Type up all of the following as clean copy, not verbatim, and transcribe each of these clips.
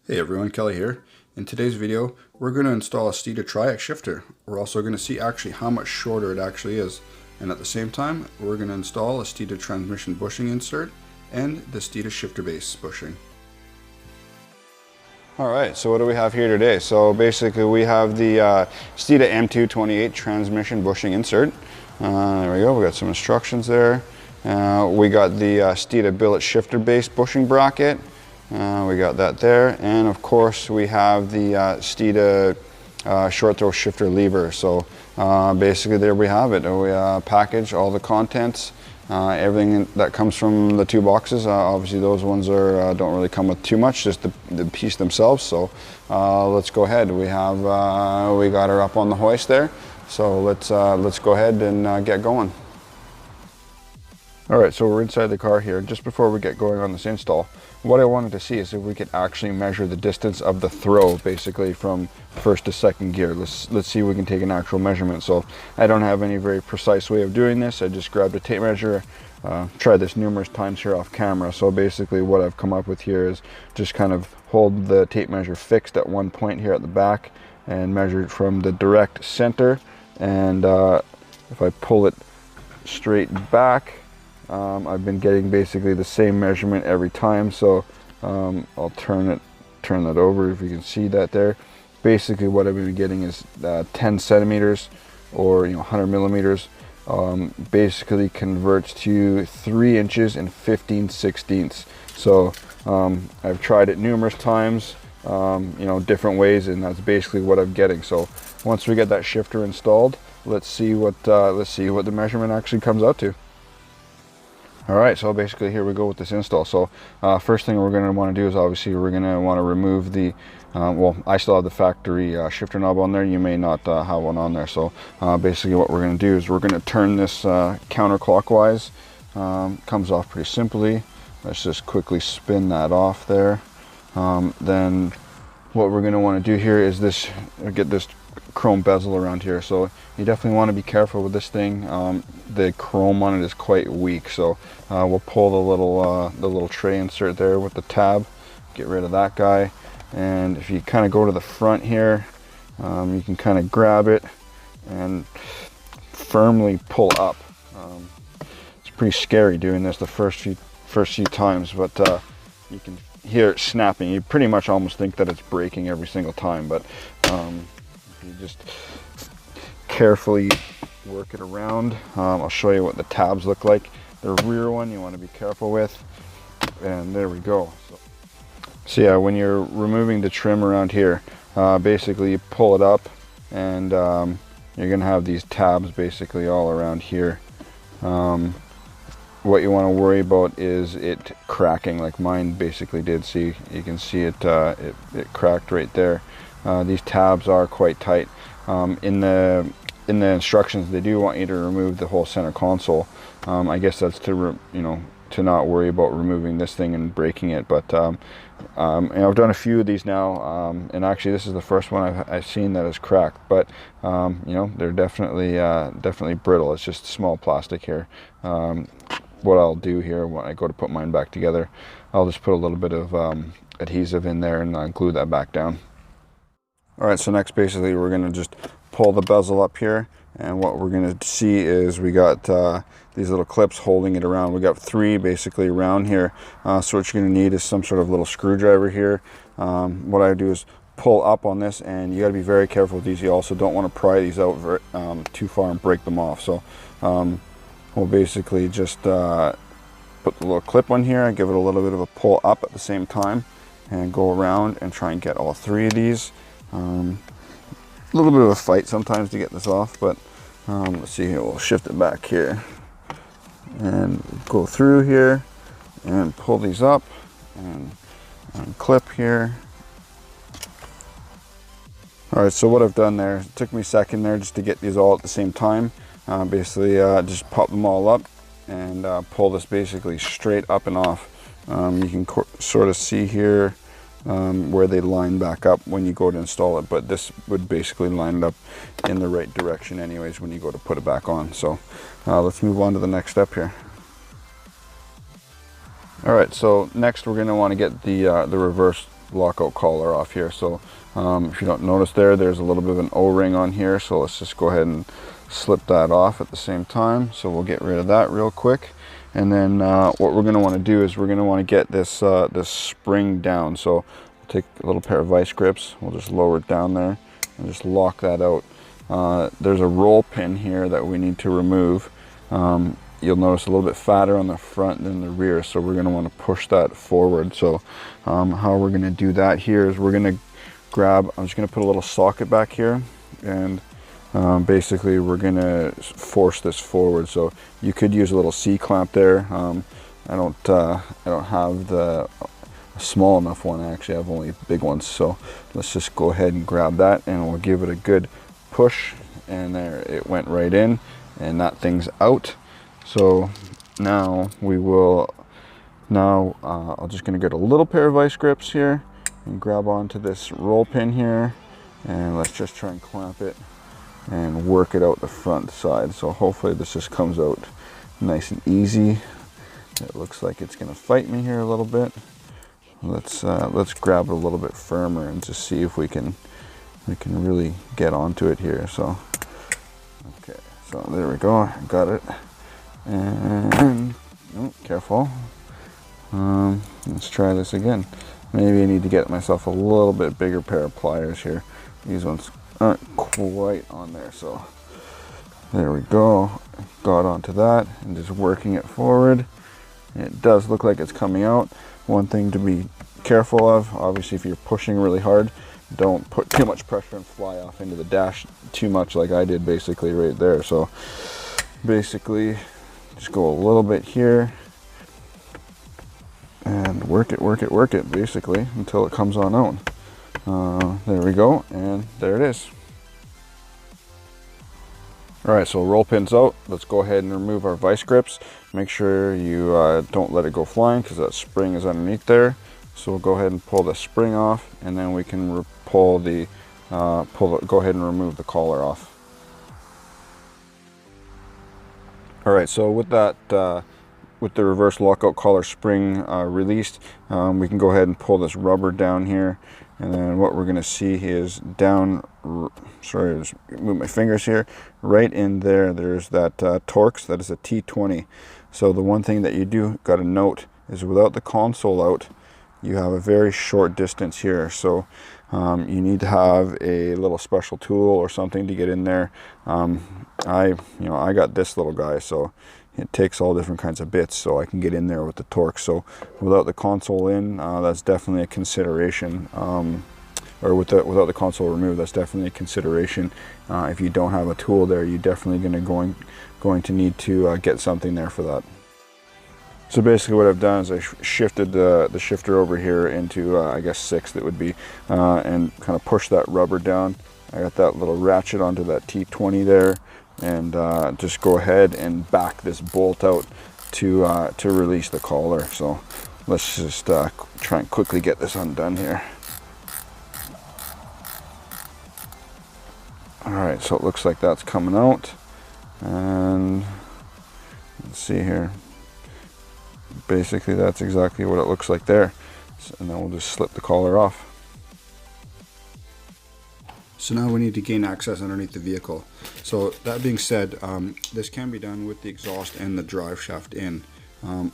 Hey everyone, Kelly here. In today's video, we're going to install a Steeda Triax shifter. We're also going to see actually how much shorter it actually is. And at the same time, we're going to install a Steeda transmission bushing insert and the Steeda shifter base bushing. Alright, so what do we have here today? So basically we have the Steeda M228 transmission bushing insert. There we go, we got some instructions there. We got the Steeda billet shifter base bushing bracket. We got that there, and of course we have the Steeda short throw shifter lever. So basically there we have it. We package all the contents, everything that comes from the two boxes. Obviously those ones are don't really come with too much, just the piece themselves. So let's go ahead. We got her up on the hoist there. So let's go ahead and get going. All right, so we're inside the car here. Just before we get going on this install, what I wanted to see is if we could actually measure the distance of the throw, basically from first to second gear. Let's see if we can take an actual measurement. So I don't have any very precise way of doing this. I just grabbed a tape measure, tried this numerous times here off camera. So basically what I've come up with here is just kind of hold the tape measure fixed at one point here at the back and measure it from the direct center. And if I pull it straight back, I've been getting basically the same measurement every time. So I'll turn that over if you can see that there. Basically what I've been getting is 10 centimeters or 100 millimeters. Basically converts to 3 inches and 15/16. So I've tried it numerous times, different ways, and that's basically what I'm getting. So once we get that shifter installed, let's see what the measurement actually comes out to. All right, so basically here we go with this install. So first thing we're going to want to do is obviously we're going to want to remove the, well, I still have the factory shifter knob on there. You may not have one on there. So basically what we're going to do is we're going to turn this counterclockwise. Comes off pretty simply. Let's just quickly spin that off there. Then what we're going to want to do here is get this chrome bezel around here. So you definitely want to be careful with this thing. The chrome on it is quite weak, so we'll pull the little tray insert there with the tab, get rid of that guy. And if you kind of go to the front here, you can kind of grab it and firmly pull up. It's pretty scary doing this the first few times, but you can hear it snapping. You pretty much almost think that it's breaking every single time, but you just carefully work it around. I'll show you what the tabs look like. The rear one you want to be careful with, and there we go. So yeah, when you're removing the trim around here, basically you pull it up, and you're gonna have these tabs basically all around here. What you want to worry about is it cracking, like mine basically did. See, you can see it cracked right there. These tabs are quite tight. In the instructions, they do want you to remove the whole center console. I guess that's to not worry about removing this thing and breaking it. But I've done a few of these now, and actually this is the first one I've seen that is cracked. But they're definitely brittle. It's just small plastic here. What I'll do here when I go to put mine back together, I'll just put a little bit of adhesive in there and glue that back down. All right, so next basically we're going to just pull the bezel up here, and what we're going to see is we got these little clips holding it around. We got 3 basically around here. So what you're going to need is some sort of little screwdriver here. What I do is pull up on this, and you got to be very careful with these. You also don't want to pry these out too far and break them off. So we'll basically just put the little clip on here and give it a little bit of a pull up at the same time, and go around and try and get all 3 of these. A little bit of a fight sometimes to get this off, but let's see here. We'll shift it back here and go through here and pull these up and clip here. All right, so what I've done there, it took me a second there just to get these all at the same time. Basically just pop them all up and pull this basically straight up and off. You can sort of see here where they line back up when you go to install it, but this would basically line it up in the right direction anyways when you go to put it back on. So let's move on to the next step here. All right, so next we're going to want to get the reverse lockout collar off here. So if you don't notice there's a little bit of an O-ring on here, so let's just go ahead and slip that off at the same time. So we'll get rid of that real quick. And then what we're going to want to do is we're going to want to get this this spring down. So we'll take a little pair of vice grips, we'll just lower it down there and just lock that out. There's a roll pin here that we need to remove. You'll notice a little bit fatter on the front than the rear, so we're going to want to push that forward. So how we're going to do that here is we're going to grab, I'm just going to put a little socket back here, and basically we're going to force this forward. So you could use a little C-clamp there. I don't have a small enough one. I actually have only big ones, so let's just go ahead and grab that and we'll give it a good push, and there it went right in, and that thing's out. So now we will, I'm just going to get a little pair of vice grips here and grab onto this roll pin here, and let's just try and clamp it and work it out the front side. So hopefully this just comes out nice and easy. It looks like it's going to fight me here a little bit. Let's grab it a little bit firmer and just see if we can really get onto it here. So okay, so there we go, I got it. And oh, careful. Let's try this again. Maybe I need to get myself a little bit bigger pair of pliers here. These ones aren't quite on there. So there we go, got onto that and just working it forward. It does look like it's coming out. One thing to be careful of, obviously, if you're pushing really hard, don't put too much pressure and fly off into the dash too much like I did basically right there. So basically just go a little bit here and work it basically until it comes on out. There we go, and there it is. Alright, so roll pin's out. Let's go ahead and remove our vice grips. Make sure you don't let it go flying, because that spring is underneath there. So we'll go ahead and pull the spring off, and then we can go ahead and remove the collar off. Alright, so with that, with the reverse lockout collar spring released, we can go ahead and pull this rubber down here, and then what we're going to see is down, sorry, just move my fingers here, right in there, there's that Torx, that is a T20. So the one thing that you do got to note is without the console out, you have a very short distance here. So you need to have a little special tool or something to get in there. I got this little guy, so it takes all different kinds of bits, so I can get in there with the Torx. So without the console in, that's definitely a consideration. Or without the console removed, that's definitely a consideration. If you don't have a tool there, you're definitely going to need to get something there for that. So basically what I've done is I shifted the shifter over here into, I guess 6th it would be, and kind of pushed that rubber down. I got that little ratchet onto that T20 there, and just go ahead and back this bolt out to release the collar. So let's just try and quickly get this undone here. Alright, so it looks like that's coming out, and let's see here. Basically that's exactly what it looks like there. And then we'll just slip the collar off. So now we need to gain access underneath the vehicle. So that being said, this can be done with the exhaust and the drive shaft in.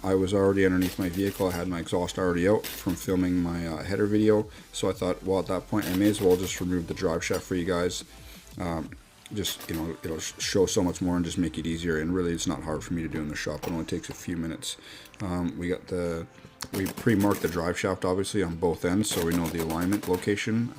I was already underneath my vehicle. I had my exhaust already out from filming my header video. So I thought, well, at that point I may as well just remove the drive shaft for you guys. Just, you know, it'll show so much more and just make it easier, and really it's not hard for me to do in the shop. It only takes a few minutes. We pre-marked the drive shaft obviously on both ends, so we know the alignment location.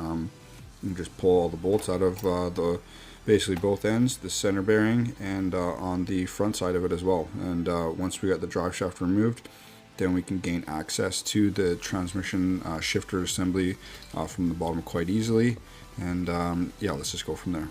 You just pull all the bolts out of basically both ends, the center bearing, and on the front side of it as well. And once we got the drive shaft removed, then we can gain access to the transmission shifter assembly from the bottom quite easily. And yeah, let's just go from there.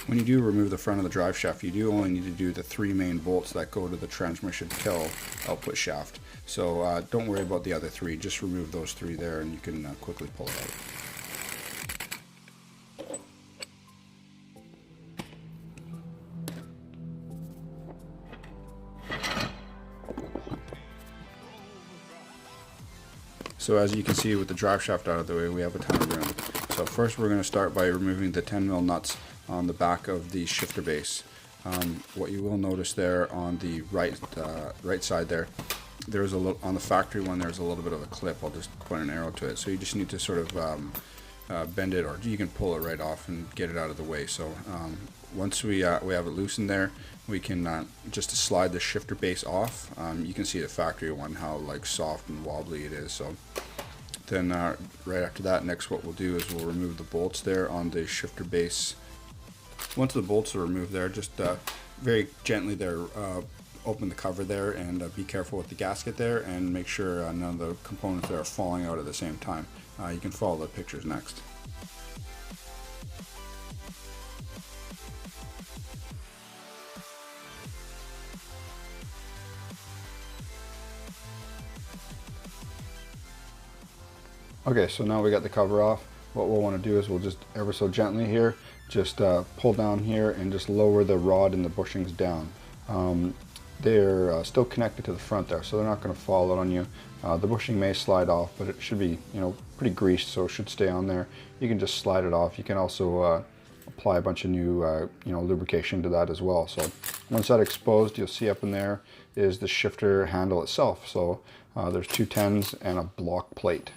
When you do remove the front of the drive shaft, you do only need to do the 3 main bolts that go to the transmission kill output shaft. So don't worry about the other 3, just remove those 3 there and you can quickly pull it out. So as you can see with the drive shaft out of the way, we have a ton of room. So first we're going to start by removing the 10mm nuts on the back of the shifter base. What you will notice there on the right side there's a little, on the factory one, there's a little bit of a clip. I'll just point an arrow to it. So you just need to sort of bend it, or you can pull it right off and get it out of the way. So once we have it loosened there, we can just slide the shifter base off. You can see the factory one, how like soft and wobbly it is. So then right after that, next what we'll do is we'll remove the bolts there on the shifter base. Once the bolts are removed there, just very gently there, open the cover there, and be careful with the gasket there, and make sure none of the components there are falling out at the same time. You can follow the pictures next. Okay, so now we got the cover off. What we'll want to do is we'll just ever so gently here, just pull down here and just lower the rod and the bushings down. They're still connected to the front there, so they're not going to fall out on you. The bushing may slide off, but it should be, you know, pretty greased, so it should stay on there. You can just slide it off. You can also apply a bunch of new, you know, lubrication to that as well. So once that's exposed, you'll see up in there is the shifter handle itself. So there's two 10s and a block plate.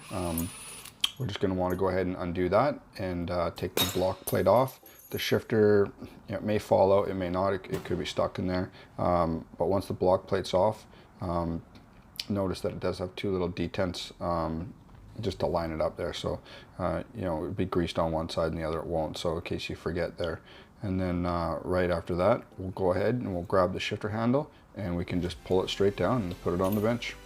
We're just going to want to go ahead and undo that and take the block plate off. The shifter, you know, it may fall out, it may not, it could be stuck in there. But once the block plate's off, notice that it does have two little detents just to line it up there. So, you know, it would be greased on one side and the other it won't. So in case you forget there. And then right after that, we'll go ahead and we'll grab the shifter handle and we can just pull it straight down and put it on the bench.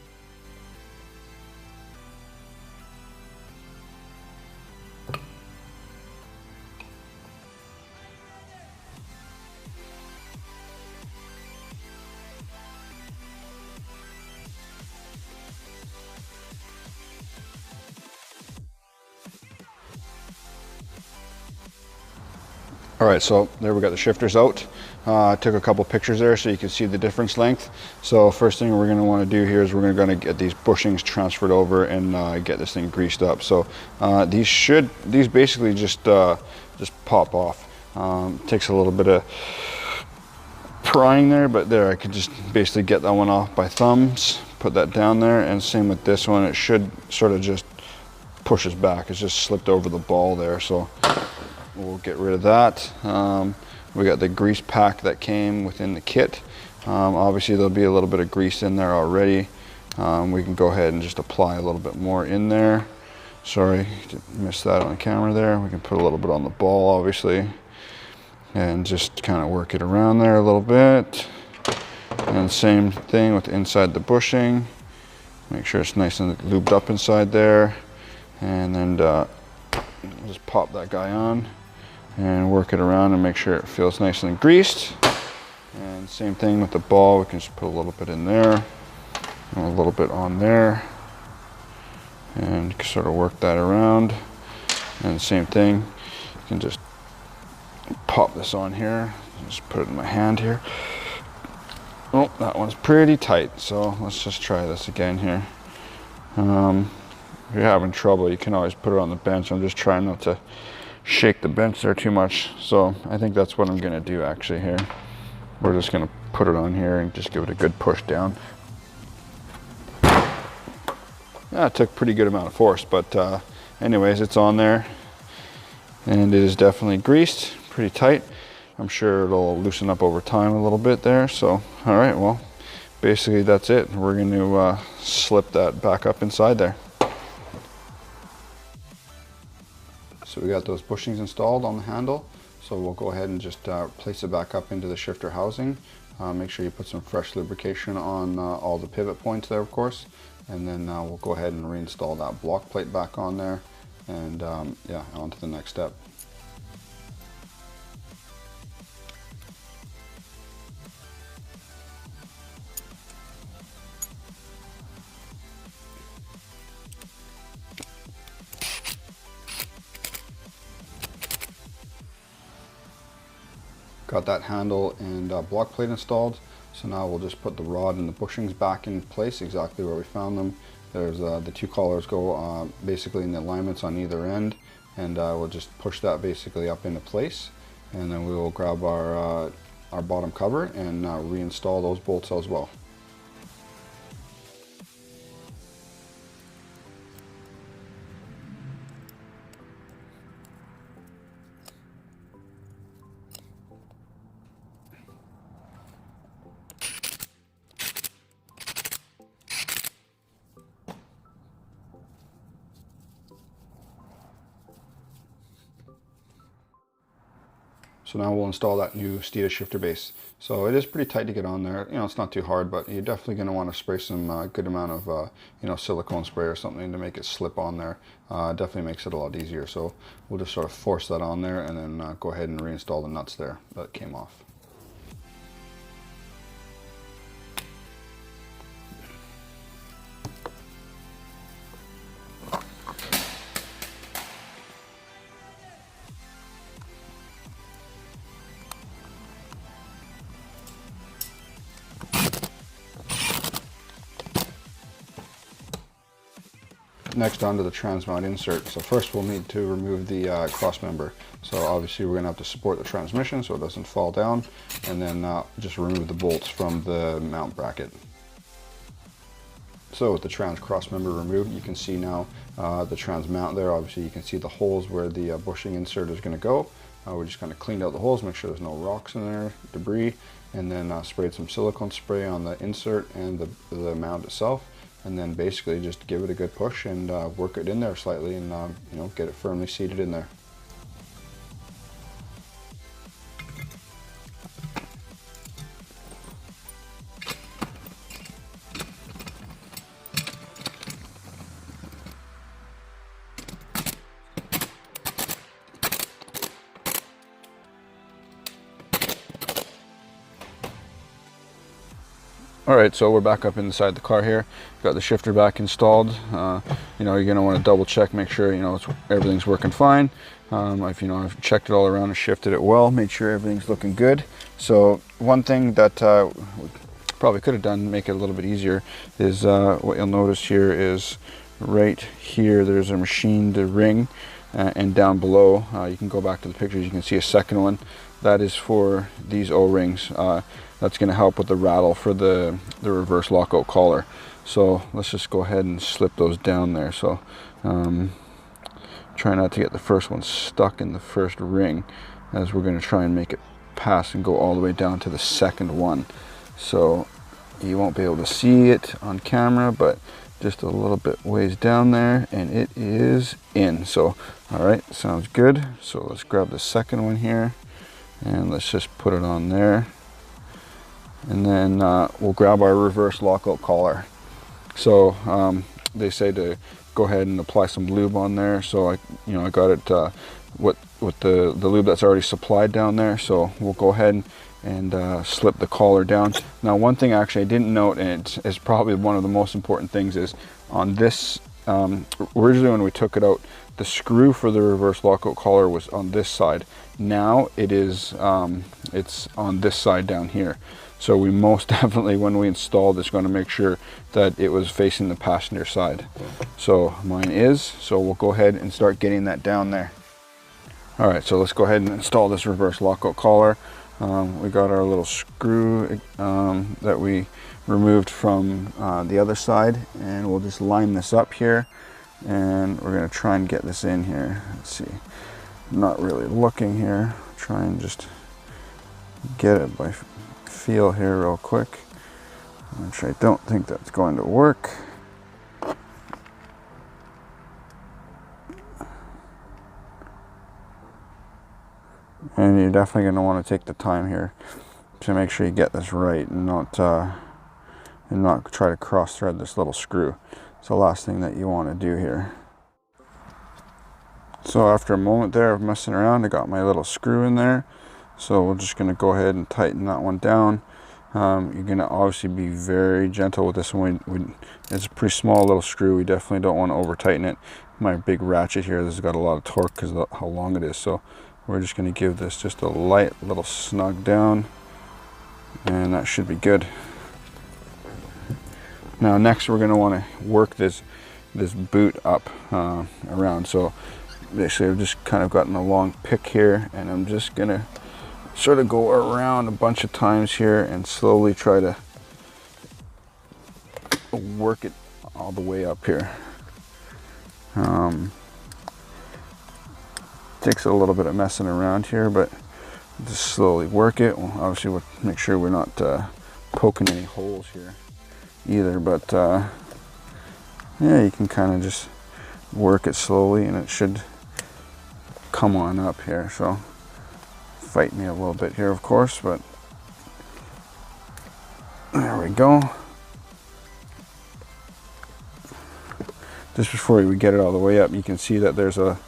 Alright, so there we got the shifters out. Took a couple pictures there so you can see the difference length. So first thing we're going to want to do here is we're going to get these bushings transferred over and get this thing greased up. So these basically just pop off. Takes a little bit of prying there, but there I could just basically get that one off by thumbs, put that down there, and same with this one. It should sort of just pushes back. It's just slipped over the ball there, so we'll get rid of that. We got the grease pack that came within the kit. Obviously there'll be a little bit of grease in there already. We can go ahead and just apply a little bit more in there. Sorry, missed that on camera there. We can put a little bit on the ball, obviously, and just kind of work it around there a little bit. And same thing with inside the bushing. Make sure it's nice and lubed up inside there. And then just pop that guy on and work it around and make sure it feels nice and greased. And same thing with the ball. We can just put a little bit in there and a little bit on there and sort of work that around. And same thing, you can just pop this on here. Just put it in my hand here. Oh, that one's pretty tight, so let's just try this again here. If you're having trouble, you can always put it on the bench. I'm just trying not to shake the bench there too much. So I think that's what I'm gonna do actually here. We're just gonna put it on here and just give it a good push down. Yeah, it took a pretty good amount of force, but anyways, it's on there. And it is definitely greased, pretty tight. I'm sure it'll loosen up over time a little bit there. So, all right, well, basically that's it. We're gonna slip that back up inside there. So we got those bushings installed on the handle. So we'll go ahead and just place it back up into the shifter housing. Make sure you put some fresh lubrication on all the pivot points there, of course. And then we'll go ahead and reinstall that block plate back on there. And yeah, on to the next step. Got that handle and block plate installed. So now we'll just put the rod and the bushings back in place exactly where we found them. There's the two collars go basically in the alignments on either end, and we'll just push that basically up into place, and then we will grab our bottom cover and reinstall those bolts as well. So now we'll install that new Steeda shifter base. So it is pretty tight to get on there. You know, it's not too hard, but you're definitely going to want to spray some good amount of you know, silicone spray or something to make it slip on there. Definitely makes it a lot easier. So we'll just sort of force that on there and then go ahead and reinstall the nuts there that came off. Next, onto the trans mount insert. So first we'll need to remove the cross member. So obviously we're going to have to support the transmission so it doesn't fall down, and then just remove the bolts from the mount bracket. So with the trans cross member removed, you can see now the trans mount there. Obviously you can see the holes where the bushing insert is going to go. We just kind of cleaned out the holes, make sure there's no rocks in there, debris, and then sprayed some silicone spray on the insert and the mount itself. And then basically just give it a good push and work it in there slightly, and you know, get it firmly seated in there. Alright, so we're back up inside the car here. Got the shifter back installed. You know, you're going to want to double check, make sure, you know, everything's working fine. If you know, I've checked it all around and shifted it well, made sure everything's looking good. So one thing that we probably could have done to make it a little bit easier is what you'll notice here is right here there's a machined ring, and down below you can go back to the pictures, you can see a second one. That is for these O-rings. That's going to help with the rattle for the reverse lockout collar. So let's just go ahead and slip those down there. So try not to get the first one stuck in the first ring, as we're going to try and make it pass and go all the way down to the second one. So you won't be able to see it on camera, but just a little bit ways down there, and it is in. So all right, sounds good. So let's grab the second one here and let's just put it on there. And then we'll grab our reverse lockout collar. So they say to go ahead and apply some lube on there. So I got it with the lube that's already supplied down there. So we'll go ahead and slip the collar down. Now, one thing actually I didn't note, and it's probably one of the most important things, is on this. Originally, when we took it out, the screw for the reverse lockout collar was on this side. Now it is it's on this side down here. So we most definitely, when we install this, going to make sure that it was facing the passenger side. So mine is, so we'll go ahead and start getting that down there. All right, so let's go ahead and install this reverse lockout collar. We got our little screw that we removed from the other side, and we'll just line this up here, and we're going to try and get this in here. Let's see, I'm not really looking here, try and just get it by feel here real quick, which I don't think that's going to work. And you're definitely going to want to take the time here to make sure you get this right, and not try to cross thread this little screw. It's the last thing that you want to do here. So after a moment there of messing around, I got my little screw in there. So we're just going to go ahead and tighten that one down. You're going to obviously be very gentle with this one. It's a pretty small little screw. We definitely don't want to over tighten it. My big ratchet here, this has got a lot of torque because of how long it is. So we're just going to give this just a light little snug down. and that should be good. Now next we're going to want to work this boot up around. So basically I've just kind of gotten a long pick here, and I'm just going to sort of go around a bunch of times here and slowly try to work it all the way up here. Takes a little bit of messing around here, but just slowly work it. Well, obviously we'll make sure we're not poking any holes here either, but yeah, you can kind of just work it slowly and it should come on up here. So fight me a little bit here, of course, but there we go. Just before we get it all the way up, you can see that there's a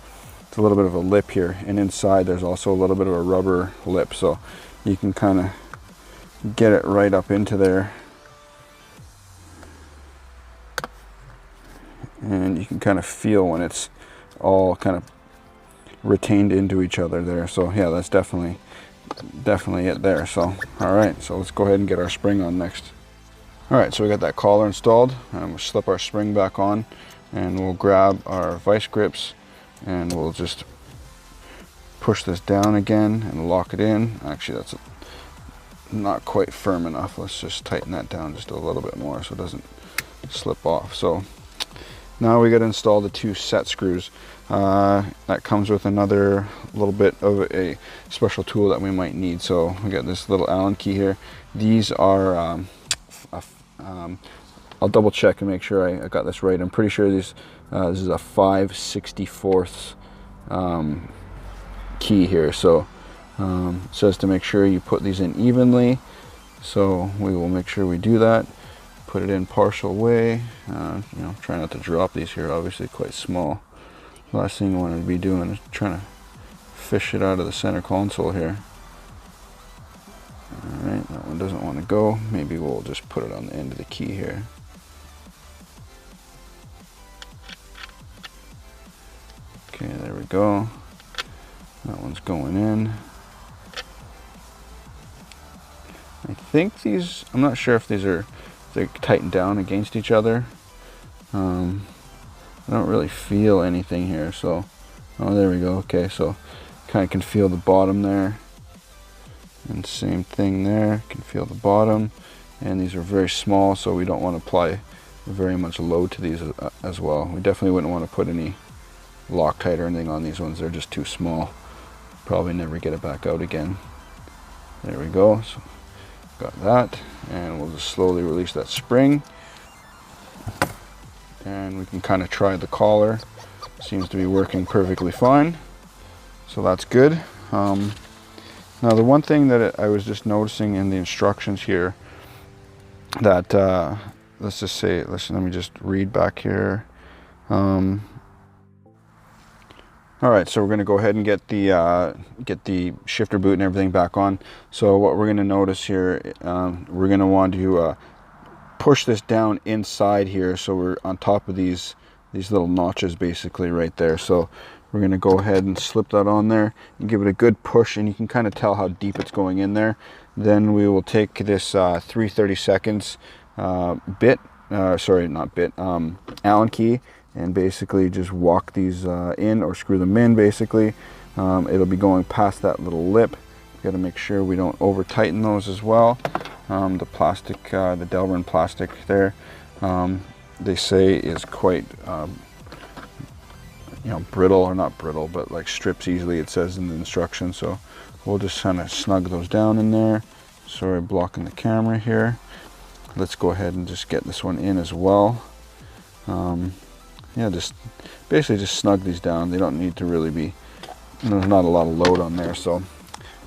little bit of a lip here, and inside there's also a little bit of a rubber lip, so you can kind of get it right up into there, and you can kind of feel when it's all kind of retained into each other there. So yeah, that's definitely it there. So all right, so let's go ahead and get our spring on next. All right, so we got that collar installed, and we'll slip our spring back on, and we'll grab our vice grips and we'll just push this down again and lock it in. Actually, that's not quite firm enough. Let's just tighten that down just a little bit more so it doesn't slip off. So now we got to install the 2 set screws. That comes with another little bit of a special tool that we might need. So we got this little Allen key here. These are I'll double check and make sure I got this right. I'm pretty sure this is a 5/64 key here. So it says to make sure you put these in evenly. So we will make sure we do that. Put it in partial way. You know, try not to drop these here. Obviously quite small. The last thing you want to be doing is trying to fish it out of the center console here. All right, that one doesn't want to go. Maybe we'll just put it on the end of the key here. Okay, there we go. That one's going in. I think these, I'm not sure if they're tightened down against each other. I don't really feel anything here, so, oh, there we go. Okay, so kind of can feel the bottom there. And same thing there, can feel the bottom. And these are very small, so we don't want to apply very much load to these as well. We definitely wouldn't want to put any Loctite or anything on these ones. They're just too small. Probably never get it back out again. There we go. So got that, and we'll just slowly release that spring, and we can kind of try the collar. Seems to be working perfectly fine, so that's good. Now the one thing that I was just noticing in the instructions here, that let's just say, let me just read back here. All right, so we're going to go ahead and get the shifter boot and everything back on. So what we're going to notice here, we're going to want to push this down inside here, so we're on top of these little notches basically right there. So we're going to go ahead and slip that on there and give it a good push, and you can kind of tell how deep it's going in there. Then we will take this 3/32 Allen key, and basically just walk these in, or screw them in basically. It'll be going past that little lip. Got to make sure we don't over tighten those as well. The plastic, the Delrin plastic there, they say is quite you know, brittle, or not brittle, but like strips easily, it says in the instructions. So we'll just kind of snug those down in there. Sorry, blocking the camera here. Let's go ahead and just get this one in as well. Yeah, just basically just snug these down. They don't need to really be, there's not a lot of load on there. So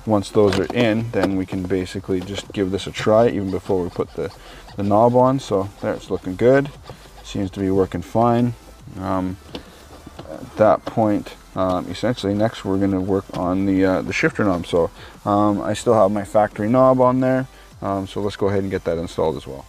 once those are in, then we can basically just give this a try even before we put the knob on. So there, it's looking good. Seems to be working fine. At that point, essentially next we're going to work on the shifter knob. So I still have my factory knob on there. So let's go ahead and get that installed as well.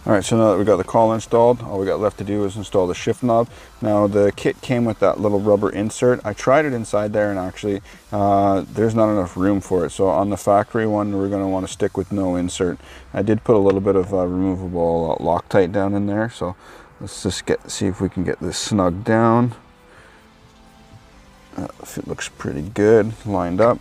All right, so now that we got the collar installed, all we got left to do is install the shift knob. Now the kit came with that little rubber insert. I tried it inside there, and actually there's not enough room for it. So on the factory one, we're going to want to stick with no insert. I did put a little bit of removable Loctite down in there. So let's just see if we can get this snug down. It looks pretty good, lined up.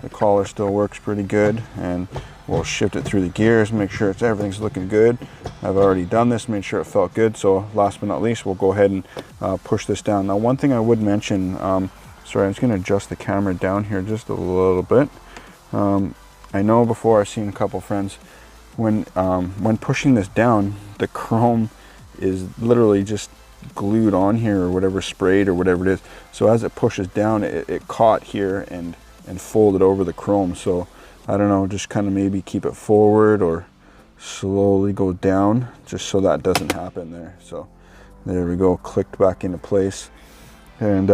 The collar still works pretty good, and we'll shift it through the gears, make sure everything's looking good. I've already done this, made sure it felt good. So last but not least, we'll go ahead and push this down. Now, one thing I would mention, sorry, I'm just going to adjust the camera down here just a little bit. I know before I've seen a couple friends, when pushing this down, the chrome is literally just glued on here, or whatever, sprayed or whatever it is. So as it pushes down, it caught here and folded over the chrome. So I don't know, just kind of maybe keep it forward or slowly go down, just so that doesn't happen there. So there we go, clicked back into place. And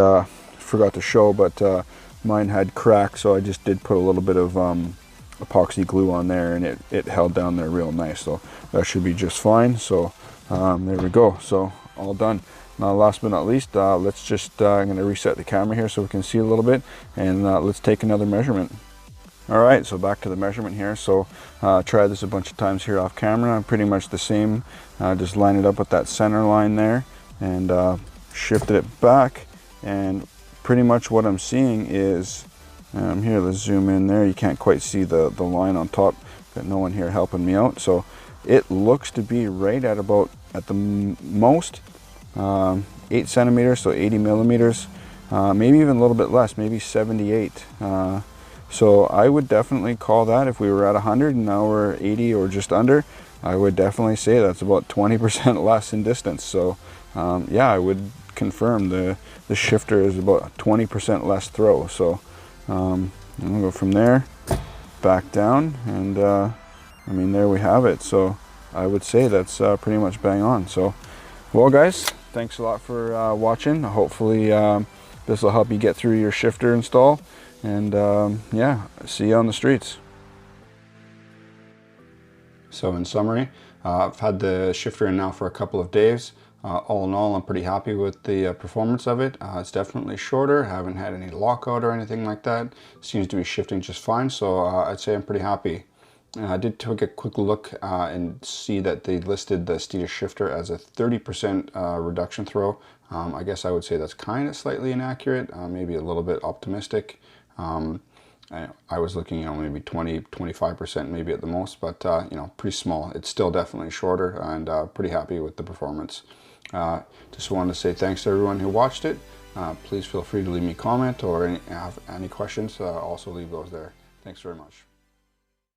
forgot to show, but mine had cracks, so I just did put a little bit of epoxy glue on there, and it held down there real nice. So that should be just fine. So there we go, so all done. Now, last but not least, let's just I'm going to reset the camera here so we can see a little bit, and let's take another measurement. All right, so back to the measurement here. So tried this a bunch of times here off camera. Pretty much the same. Just line it up with that center line there, and shifted it back. And pretty much what I'm seeing is here. Let's zoom in there. You can't quite see the line on top. Got no one here helping me out. So it looks to be right at about, at the most, 8 centimeters, so 80 millimeters, maybe even a little bit less, maybe 78. So I would definitely call that, if we were at 100 and now we're 80 or just under, I would definitely say that's about 20% less in distance. So yeah, I would confirm the shifter is about 20% less throw. So I'm gonna go from there back down, and I mean, there we have it. So I would say that's pretty much bang on. So, well guys, thanks a lot for watching. Hopefully this will help you get through your shifter install, and yeah, see you on the streets. So in summary, I've had the shifter in now for a couple of days. All in all, I'm pretty happy with the performance of it. It's definitely shorter. Haven't had any lockout or anything like that. Seems to be shifting just fine, so I'd say I'm pretty happy. I did take a quick look and see that they listed the Steeda shifter as a 30% reduction throw. I guess I would say that's kind of slightly inaccurate, maybe a little bit optimistic. I was looking, maybe 20-25% maybe at the most, but pretty small. It's still definitely shorter, and pretty happy with the performance. Just wanted to say thanks to everyone who watched it. Please feel free to leave me a comment, or have any questions, also leave those there. Thanks very much.